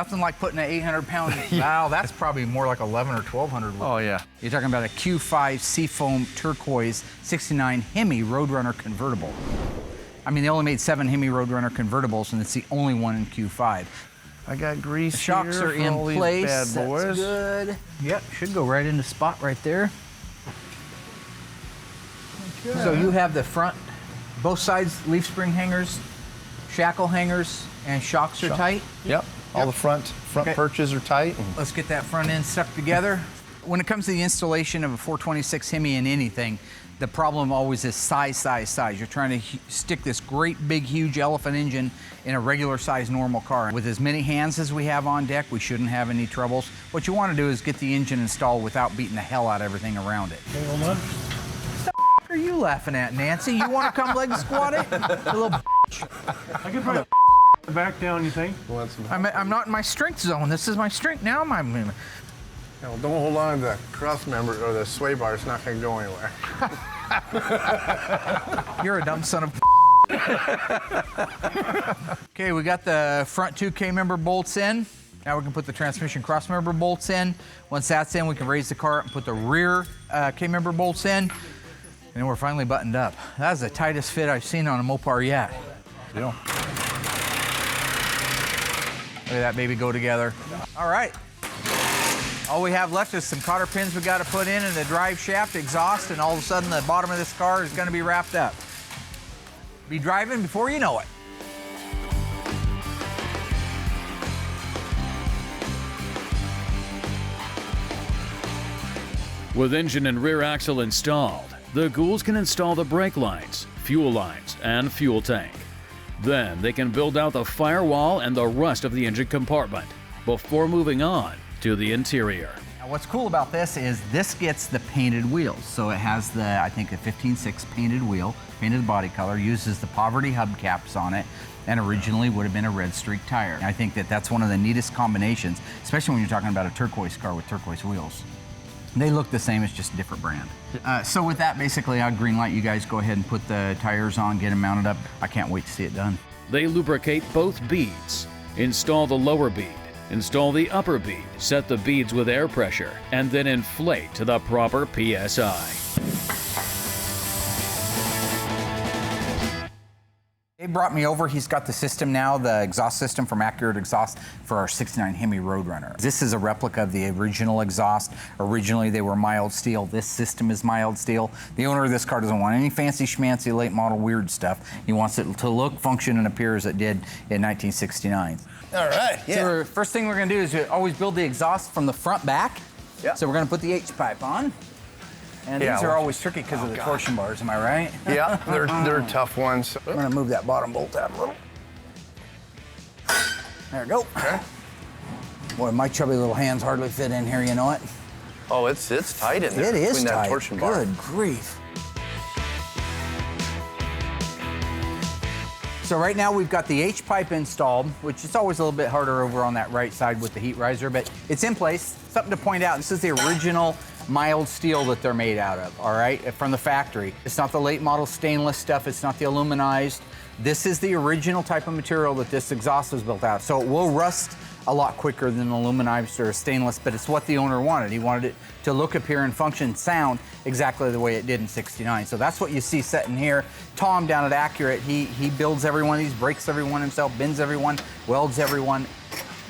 Nothing like putting an 800-pound valve. That's probably more like 11 or 1,200. Oh, yeah. You're talking about a Q5 Seafoam Turquoise 69 Hemi Roadrunner convertible. I mean, they only made 7 Hemi Roadrunner convertibles, and it's the only one in Q5. I got grease. The shocks here are for in all these place. Bad boys. That's good. Yep, should go right into spot right there. Okay. So you have the front, both sides leaf spring hangers, shackle hangers, and shocks are tight? Yep. All the front perches are tight. Let's get that front end stuck together. When it comes to the installation of a 426 Hemi in anything, the problem always is size. You're trying to stick this great big huge elephant engine in a regular size normal car. With as many hands as we have on deck, we shouldn't have any troubles. What you want to do is get the engine installed without beating the hell out of everything around it. What the f are you laughing at, Nancy? You want to come leg squat it? You little I could probably back down, you think? I'm not in my strength zone. This is my strength now. No, don't hold on to the cross member or the sway bar. It's not going to go anywhere. You're a dumb son of. Okay, we got the front 2 K-member bolts in. Now we can put the transmission cross member bolts in. Once that's in, we can raise the car up and put the rear K-member bolts in. And we're finally buttoned up. That's the tightest fit I've seen on a Mopar yet. Yeah. Look at that baby go together. All right. All we have left is some cotter pins we got to put in and the drive shaft, exhaust, and all of a sudden the bottom of this car is going to be wrapped up. Be driving before you know it. With engine and rear axle installed, the ghouls can install the brake lines, and fuel tank. Then they can build out the firewall and the rest of the engine compartment before moving on to the interior. Now what's cool about this is this gets the painted wheels. So it has the, I think, a 15.6 painted wheel, painted body color, uses the Poverty hubcaps on it, and originally would have been a red streak tire. I think that that's one of the neatest combinations, especially when you're talking about a turquoise car with turquoise wheels. They look the same, it's just a different brand. So with that, basically, I'll green light you guys go ahead and put the tires on, get them mounted up. I can't wait to see it done. They lubricate both beads, install the lower bead, install the upper bead, set the beads with air pressure, and then inflate to the proper PSI. Dave brought me over. He's got the system now, the exhaust system from Accurate Exhaust for our 69 Hemi Roadrunner. This is a replica of the original exhaust. Originally, they were mild steel. This system is mild steel. The owner of this car doesn't want any fancy schmancy late model weird stuff. He wants it to look, function, and appear as it did in 1969. All right, yeah. So first thing we're gonna do is always build the exhaust from the front back. Yeah. So we're gonna put the H-pipe on. And these are always tricky because of the torsion bars, am I right? Yeah, they're tough ones. I'm gonna move that bottom bolt out a little. There we go. Okay. Boy, my chubby little hands hardly fit in here, you know it? Oh, it's tight in there. It is between tight. That torsion bar. Good grief. So right now we've got the H-pipe installed, which is always a little bit harder over on that right side with the heat riser, but it's in place. Something to point out, this is the original mild steel that they're made out of, all right, from the factory. It's not the late model stainless stuff, it's not the aluminized. This is the original type of material that this exhaust was built out of. So it will rust a lot quicker than aluminized or stainless, but it's what the owner wanted. He wanted it to look, appear, and function, sound exactly the way it did in 69. So that's what you see sitting here. Tom down at Accurate, he builds every one of these, breaks every one himself, bends every one, welds every one.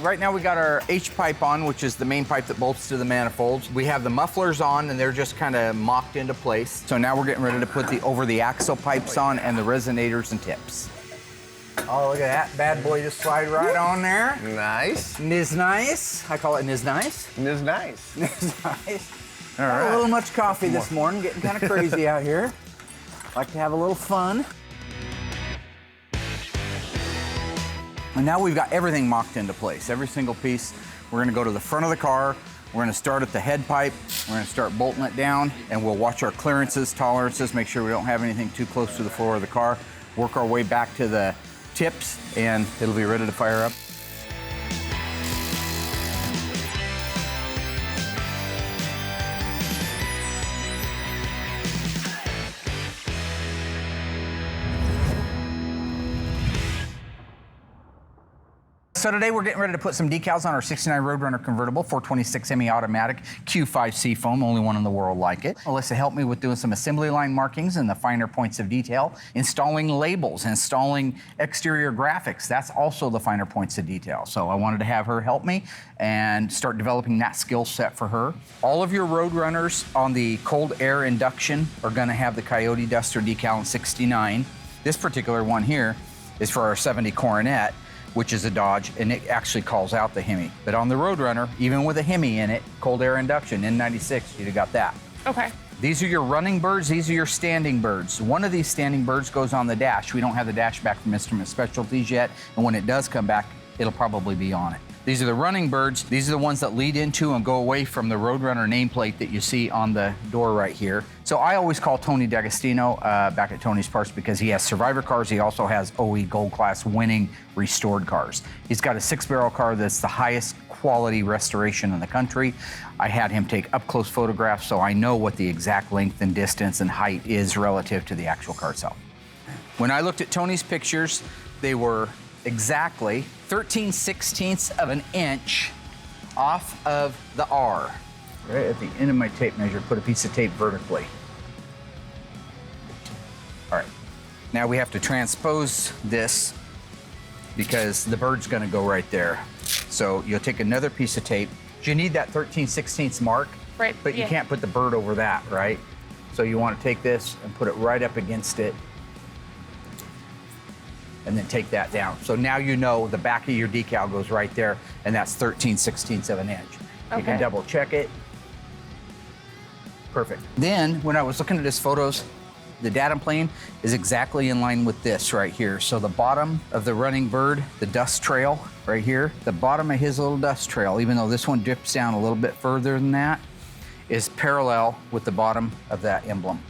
Right now we got our H-pipe on, which is the main pipe that bolts to the manifolds. We have the mufflers on, and they're just kind of mocked into place. So now we're getting ready to put the over-the-axle pipes on and the resonators and tips. Oh, look at that bad boy just slide right on there. Nice. Niz nice. I call it niz nice. Niz nice. Niz nice. All Had right. a little much coffee this morning, getting kind of crazy out here. Like to have a little fun. And now we've got everything mocked into place, every single piece. We're gonna go to the front of the car. We're gonna start at the head pipe. We're gonna start bolting it down, and we'll watch our clearances, tolerances, make sure we don't have anything too close to the floor of the car. Work our way back to the tips, and it'll be ready to fire up. So today we're getting ready to put some decals on our 69 Roadrunner convertible, 426 Hemi automatic, Q5 Seafoam, only one in the world like it. Alyssa helped me with doing some assembly line markings and the finer points of detail, installing labels, installing exterior graphics. That's also the finer points of detail. So I wanted to have her help me and start developing that skill set for her. All of your Roadrunners on the cold air induction are gonna have the Coyote Duster decal in 69. This particular one here is for our 70 Coronet, which is a Dodge, and it actually calls out the Hemi. But on the Roadrunner, even with a Hemi in it, cold air induction, N96, you'd have got that. Okay. These are your running birds, these are your standing birds. One of these standing birds goes on the dash. We don't have the dash back from Instrument Specialties yet, and when it does come back, it'll probably be on it. These are the running birds. These are the ones that lead into and go away from the Roadrunner nameplate that you see on the door right here. So I always call Tony D'Agostino back at Tony's Parts because he has Survivor cars. He also has OE Gold Class winning restored cars. He's got a 6-barrel car that's the highest quality restoration in the country. I had him take up-close photographs so I know what the exact length and distance and height is relative to the actual car itself. When I looked at Tony's pictures, they were exactly 13/16 of an inch off of the R. Right at the end of my tape measure, put a piece of tape vertically. All right, now we have to transpose this because the bird's gonna go right there. So you'll take another piece of tape. You need that 13/16 mark, Right, but you yeah. can't put the bird over that, right? So you wanna take this and put it right up against it and then take that down. So now you know the back of your decal goes right there, and that's 13/16 of an inch. You can Okay. double check it. Perfect. Then, when I was looking at his photos, the datum plane is exactly in line with this right here. So the bottom of the running bird, the dust trail right here, the bottom of his little dust trail, even though this one dips down a little bit further than that, is parallel with the bottom of that emblem.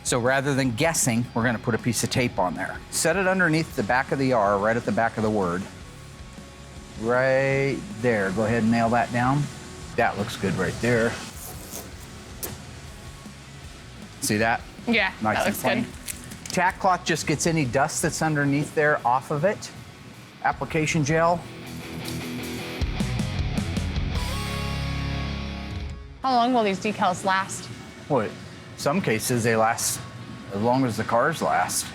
So rather than guessing, we're gonna put a piece of tape on there. Set it underneath the back of the R, right at the back of the word. Right there, go ahead and nail that down. That looks good right there. See that? Yeah, Nice that and looks plain. good. Tack cloth just gets any dust that's underneath there off of it. Application gel. How long will these decals last? Well, some cases they last as long as the cars last.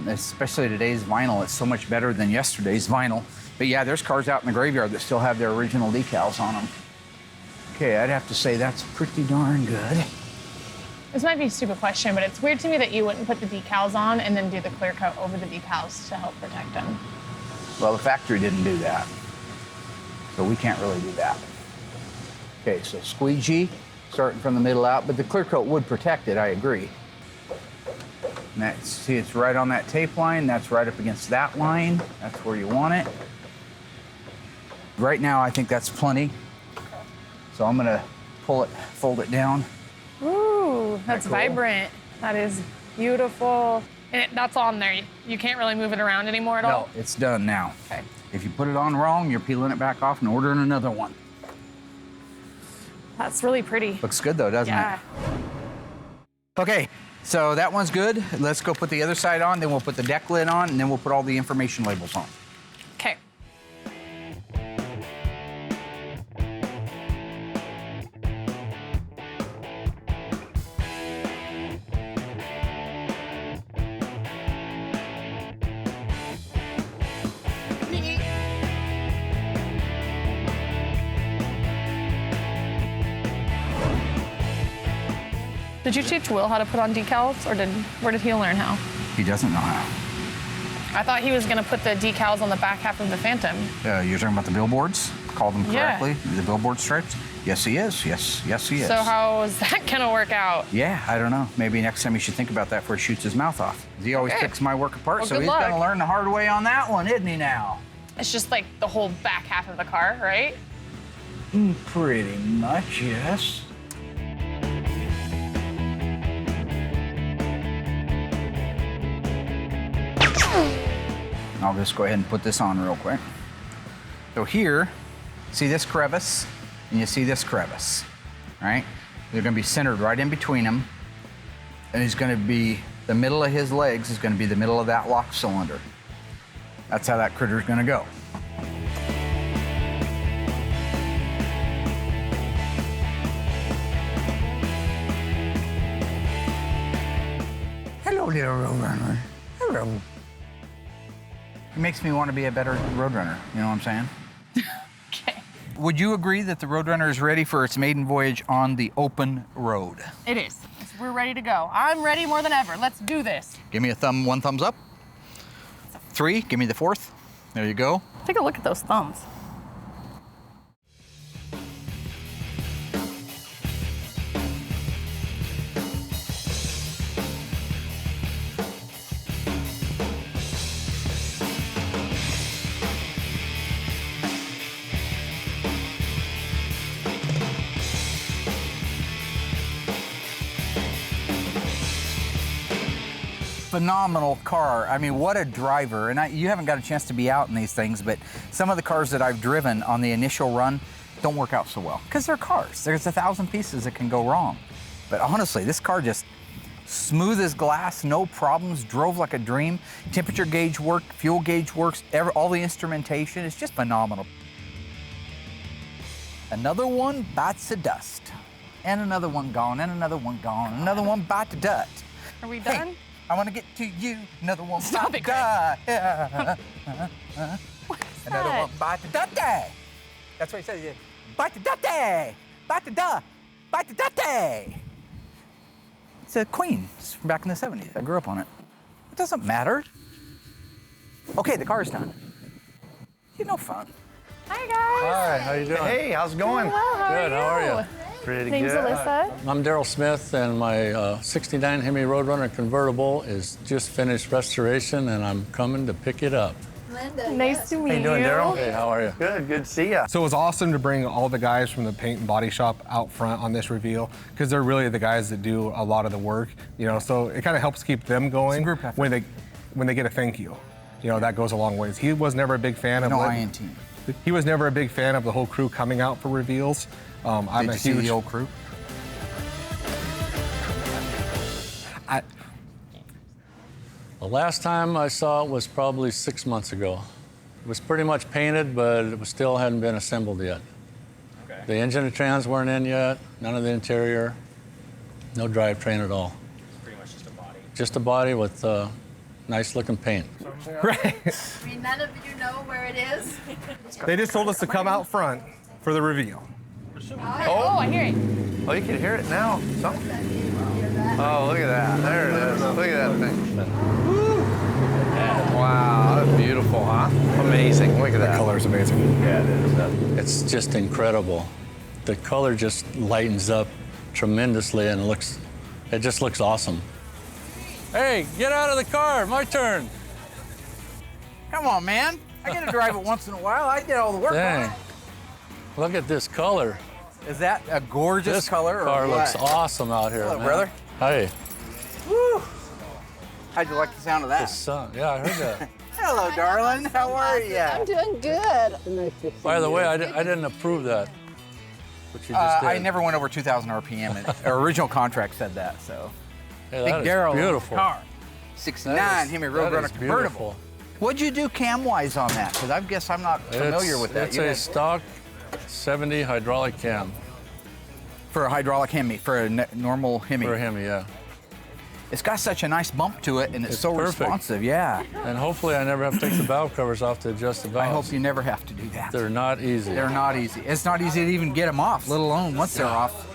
Especially today's vinyl, it's so much better than yesterday's vinyl. But yeah, there's cars out in the graveyard that still have their original decals on them. Okay, I'd have to say that's pretty darn good. This might be a stupid question, but it's weird to me that you wouldn't put the decals on and then do the clear coat over the decals to help protect them. Well, the factory didn't do that, so we can't really do that. Okay, so squeegee, starting from the middle out, but the clear coat would protect it, I agree. And that's, see, it's right on that tape line, that's right up against that line, that's where you want it. Right now, I think that's plenty. So I'm gonna pull it, fold it down. Ooh, that's cool? vibrant. That is beautiful. And that's on there. You can't really move it around anymore at all? No, it's done now. Okay. If you put it on wrong, you're peeling it back off and ordering another one. That's really pretty. Looks good though, doesn't Yeah. it? Okay, so that one's good. Let's go put the other side on, then we'll put the deck lid on, and then we'll put all the information labels on. Okay. Did you teach Will how to put on decals, or where did he learn how? He doesn't know how. I thought he was gonna put the decals on the back half of the Phantom. You're talking about the billboards? Call them Yeah. correctly? The billboard stripes? Yes, he is. Yes, he is. So how is that gonna work out? Yeah, I don't know. Maybe next time you should think about that before he shoots his mouth off. He always Okay. picks my work apart, Well, so good he's luck. gonna learn the hard way on that one, isn't he now? It's just like the whole back half of the car, right? Pretty much, yes. I'll just go ahead and put this on real quick. So here, see this crevice, and you see this crevice, right? They're gonna be centered right in between them, and he's gonna be, the middle of his legs is gonna be the middle of that lock cylinder. That's how that critter's gonna go. get a roadrunner. It makes me want to be a better roadrunner. You know what I'm saying? Okay. Would you agree that the roadrunner is ready for its maiden voyage on the open road? It is. We're ready to go. I'm ready more than ever. Let's do this. Give me one thumbs up. 3, give me the 4th. There you go. Take a look at those thumbs. Phenomenal car. I mean, what a driver. And you haven't got a chance to be out in these things, but some of the cars that I've driven on the initial run don't work out so well because they're cars. There's 1,000 pieces that can go wrong. But honestly, this car just smooth as glass, no problems, drove like a dream. Temperature gauge worked, fuel gauge works, all the instrumentation. It's just phenomenal. Another one bites the dust. And another one gone, and another one gone, another one bite the dust. Are we done? Hey, I want to get to you. Another one Stop bite it, the dust. Another that? one bite the dust. That's what he said. Bite the dust. Bite the dust. Bite the dust. It's a Queen. It's from back in the 70s. I grew up on it. It doesn't matter. Okay, the car's done. You know fun. Hi, guys. Hi, how you doing? Hey, how's it going? Well, Good, how are you? Pretty Name's good. Alyssa. I'm Daryl Smith, and my 69 Hemi Roadrunner convertible is just finished restoration, and I'm coming to pick it up. Nice to meet you. How you doing, Daryl? Hey, how are you? Good to see ya. So it was awesome to bring all the guys from the paint and body shop out front on this reveal because they're really the guys that do a lot of the work, you know, so it kind of helps keep them going group effort. when they get a thank you. You know, that goes a long ways. He was never a big fan of No I in team. He was never a big fan of the whole crew coming out for reveals. I'm Did a you see huge the old crew? The last time I saw it was probably 6 months ago. It was pretty much painted, but it was still hadn't been assembled yet. Okay. The engine and trans weren't in yet, none of the interior, no drivetrain at all. It's pretty much just a body. Just a body with nice looking paint. right. I mean, none of you know where it is. They just told us to come out front for the reveal. Oh, I hear it. Oh, you can hear it now. Oh, look at that. There it is. Look at that thing. Wow, that's beautiful, huh? Amazing. Look at that. The color's amazing. Yeah, it is. It's just incredible. The color just lightens up tremendously and it just looks awesome. Hey, get out of the car, my turn. Come on, man. I get to drive it once in a while. I did all the work on Dang. it. Look at this color. Is that a gorgeous This color? car or looks what? awesome out here, Hello, man. brother. Hey, Woo. How'd you like the sound of the that? sun. Yeah, I heard that. Hello, darling. How are you? I'm doing good. By the way, I didn't approve that. What you just did. I never went over 2,000 RPM. Our original contract said that, so. Hey, Big that is Daryl beautiful. car. 69 That is- Hemi that Roadrunner is convertible. beautiful. What'd you do cam-wise on that? Because I guess I'm not familiar with that. It's You a had- stock 70 hydraulic cam for a hydraulic Hemi, for a normal Hemi. for him, yeah. It's got such a nice bump to it, and it's so perfect. responsive. Yeah. And hopefully I never have to take the valve covers off to adjust the I hope valves. you never have to do that. They're not easy. They're not easy. It's not easy to even get them off, let alone once they're off.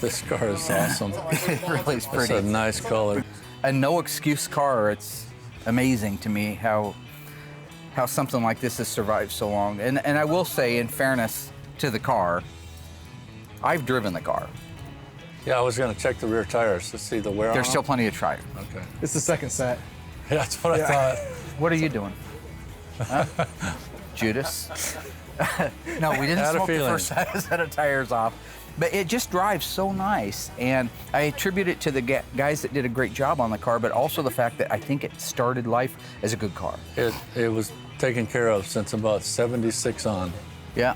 This car is awesome. It really is It's pretty. a nice color. A no excuse car. It's amazing to me how something like this has survived so long. And I will say, in fairness to the car, I've driven the car. Yeah, I was gonna check the rear tires to see the wear on There's still them. plenty of tire. Okay. It's the second set. Yeah, that's what I thought. What are you doing? Huh? Judas? No, we didn't Had a smoke the feeling. first set of tires off. But it just drives so nice. And I attribute it to the guys that did a great job on the car, but also the fact that I think it started life as a good car. It was taken care of since about 76 on. Yeah.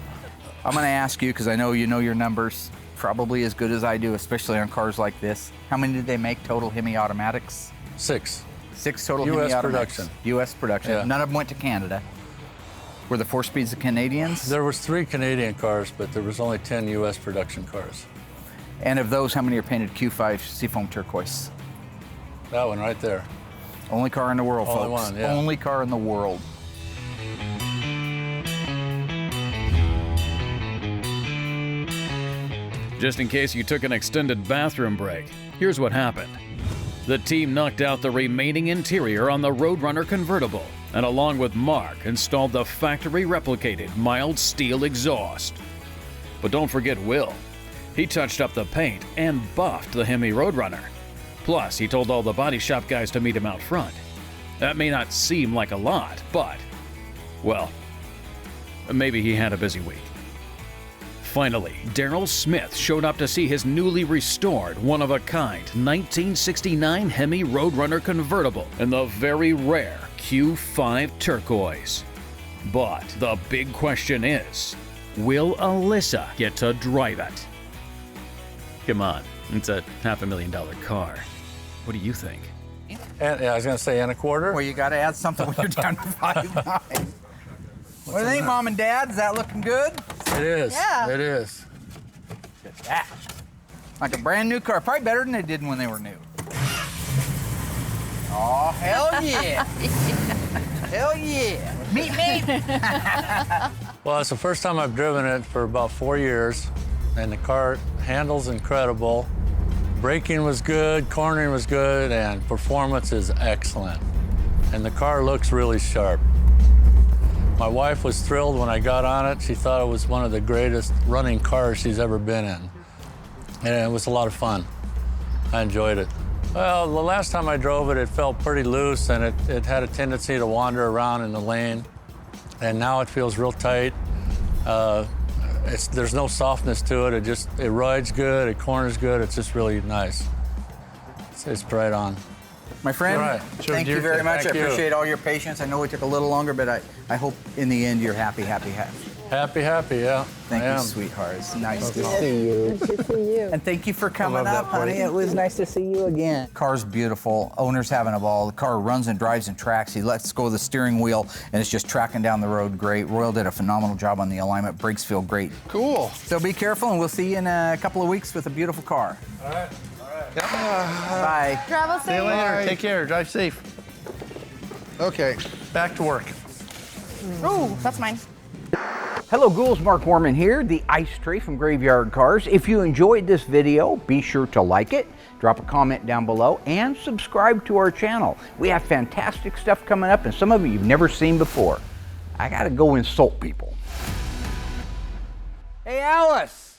I'm going to ask you, because I know you know your numbers probably as good as I do, especially on cars like this. How many did they make total Hemi automatics? 6. 6 total US Hemi automatics. production. U.S. production. Yeah. None of them went to Canada. Were the 4-speeds the Canadians? There was 3 Canadian cars, but there was only 10 U.S. production cars. And of those, how many are painted Q5 Seafoam turquoise? That one right there. Only car in the world, Only folks. one, yeah. Only car in the world. Just in case you took an extended bathroom break, here's what happened. The team knocked out the remaining interior on the Roadrunner convertible, and along with Mark, installed the factory-replicated mild steel exhaust. But don't forget Will. He touched up the paint and buffed the Hemi Roadrunner. Plus, he told all the body shop guys to meet him out front. That may not seem like a lot, but, well, maybe he had a busy week. Finally, Daryl Smith showed up to see his newly restored, one-of-a-kind 1969 Hemi Roadrunner convertible in the very rare Q5 turquoise. But the big question is, will Alyssa get to drive it? Come on, it's a $500,000 car. What do you think? And, yeah, I was going to say, and a quarter. Well, you got to add something when you're down to 5.9. What do you think, Mom and Dad? Is that looking good? It is. Yeah. It is. Look at that. Like a brand new car. Probably better than they did when they were new. Oh, hell yeah. Hell yeah. Meet me. Well, it's the first time I've driven it for about 4 years, and the car handles incredible. Braking was good, cornering was good, and performance is excellent. And the car looks really sharp. My wife was thrilled when I got on it. She thought it was one of the greatest running cars she's ever been in. And it was a lot of fun. I enjoyed it. Well, the last time I drove it, it felt pretty loose, and it had a tendency to wander around in the lane. And now it feels real tight. There's no softness to it. It rides good, it corners good. It's just really nice. It's right on. My friend, All right. thank you very much. I Thank you. appreciate all your patience. I know it took a little longer, but I hope in the end you're happy, happy, happy. Happy, yeah. Thank I you, am. sweetheart. It's nice to see you. Nice to see you. And thank you for coming love that up, honey. party. It was nice to see you again. Car's beautiful. Owner's having a ball. The car runs and drives and tracks. He lets go of the steering wheel, and it's just tracking down the road great. Royal did a phenomenal job on the alignment. Brakes feel great. Cool. So be careful, and we'll see you in a couple of weeks with a beautiful car. All right. Bye. Travel See you safe. later. Take care. Drive safe. Okay, back to work. Ooh, that's mine. Hello Ghouls, Mark Warman here, the Ice Tray from Graveyard Carz. If you enjoyed this video, be sure to like it, drop a comment down below, and subscribe to our channel. We have fantastic stuff coming up, and some of it you've never seen before. I gotta go insult people. Hey Alice!